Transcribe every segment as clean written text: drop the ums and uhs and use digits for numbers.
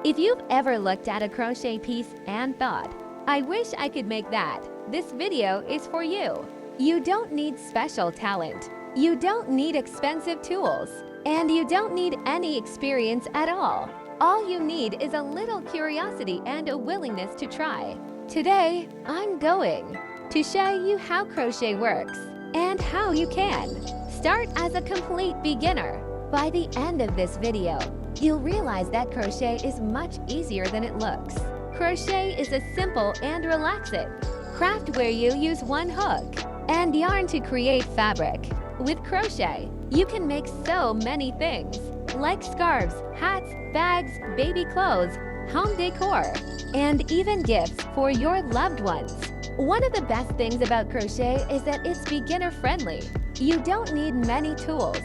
If you've ever looked at a crochet piece and thought, I wish I could make that, this video is for you. You don't need special talent. You don't need expensive tools. And you don't need any experience at all. All you need is a little curiosity and a willingness to try. Today, I'm going to show you how crochet works and how you can start as a complete beginner. By the end of this video, you'll realize that crochet is much easier than it looks. Crochet is a simple and relaxing craft where you use one hook and yarn to create fabric. With crochet, you can make so many things, like scarves, hats, bags, baby clothes, home decor, and even gifts for your loved ones. One of the best things about crochet is that it's beginner-friendly. You don't need many tools,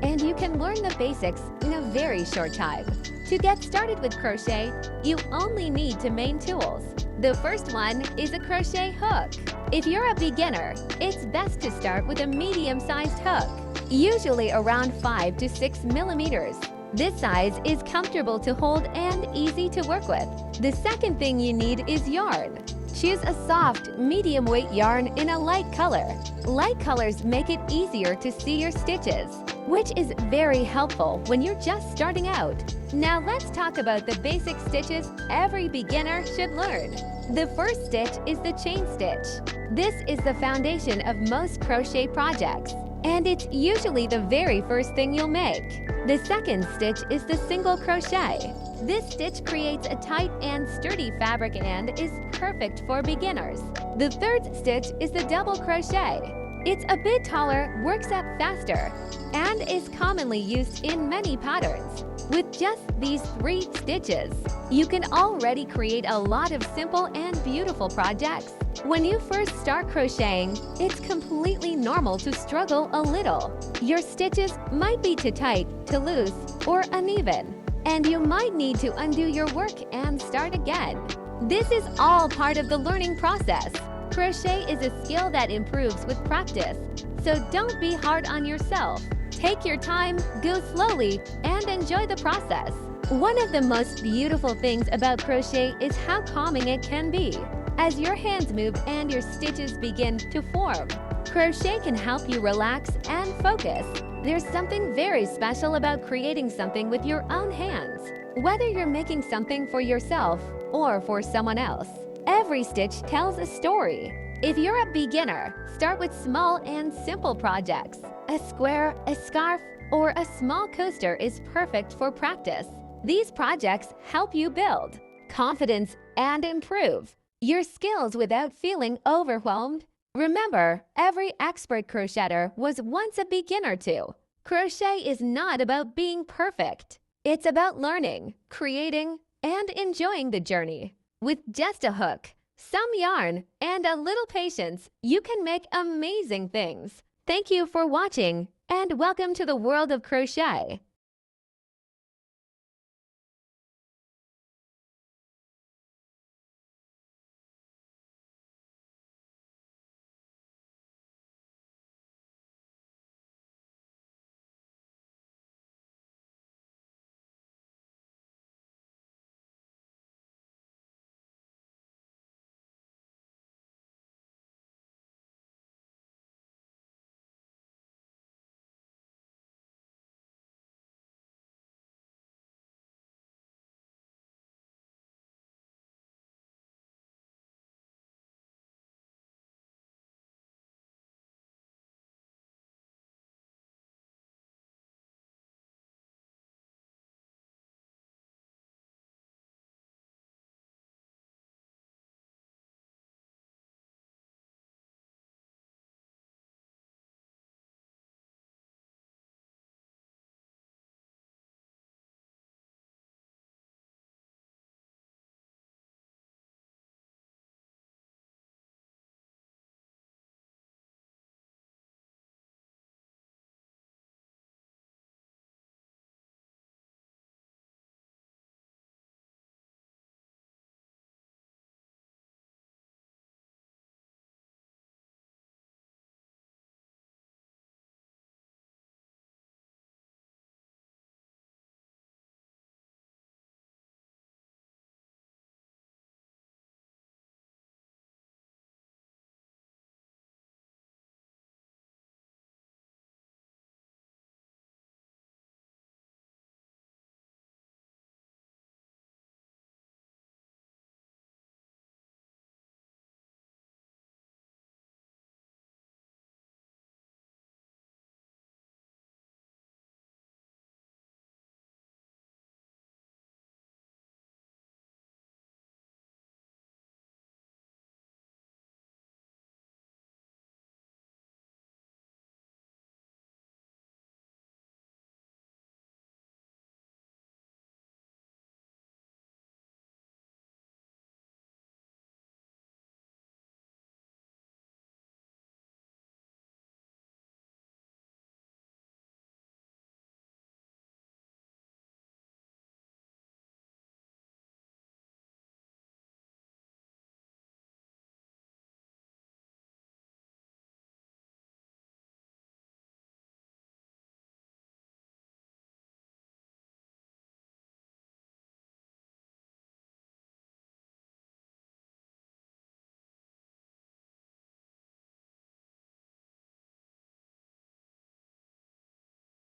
and you can learn the basics in a very short time. To get started with crochet, you only need two main tools. The first one is a crochet hook. If you're a beginner, it's best to start with a medium-sized hook, usually around 5 to 6 millimeters. This size is comfortable to hold and easy to work with. The second thing you need is yarn. Choose a soft, medium-weight yarn in a light color. Light colors make it easier to see your stitches, which is very helpful when you're just starting out. Now let's talk about the basic stitches every beginner should learn. The first stitch is the chain stitch. This is the foundation of most crochet projects, and it's usually the very first thing you'll make. The second stitch is the single crochet. This stitch creates a tight and sturdy fabric and is perfect for beginners. The third stitch is the double crochet. It's a bit taller, works up faster, and is commonly used in many patterns. With just these 3 stitches, you can already create a lot of simple and beautiful projects. When you first start crocheting, it's completely normal to struggle a little. Your stitches might be too tight, too loose, or uneven, and you might need to undo your work and start again. This is all part of the learning process. Crochet is a skill that improves with practice, so don't be hard on yourself. Take your time, go slowly, and enjoy the process. One of the most beautiful things about crochet is how calming it can be. As your hands move and your stitches begin to form, crochet can help you relax and focus. There's something very special about creating something with your own hands. Whether you're making something for yourself or for someone else, every stitch tells a story. If you're a beginner, start with small and simple projects. A square, a scarf, or a small coaster is perfect for practice. These projects help you build confidence and improve your skills without feeling overwhelmed. Remember, every expert crocheter was once a beginner too. Crochet is not about being perfect. It's about learning, creating, and enjoying the journey. With just a hook, some yarn, and a little patience, you can make amazing things. Thank you for watching, and welcome to the world of crochet.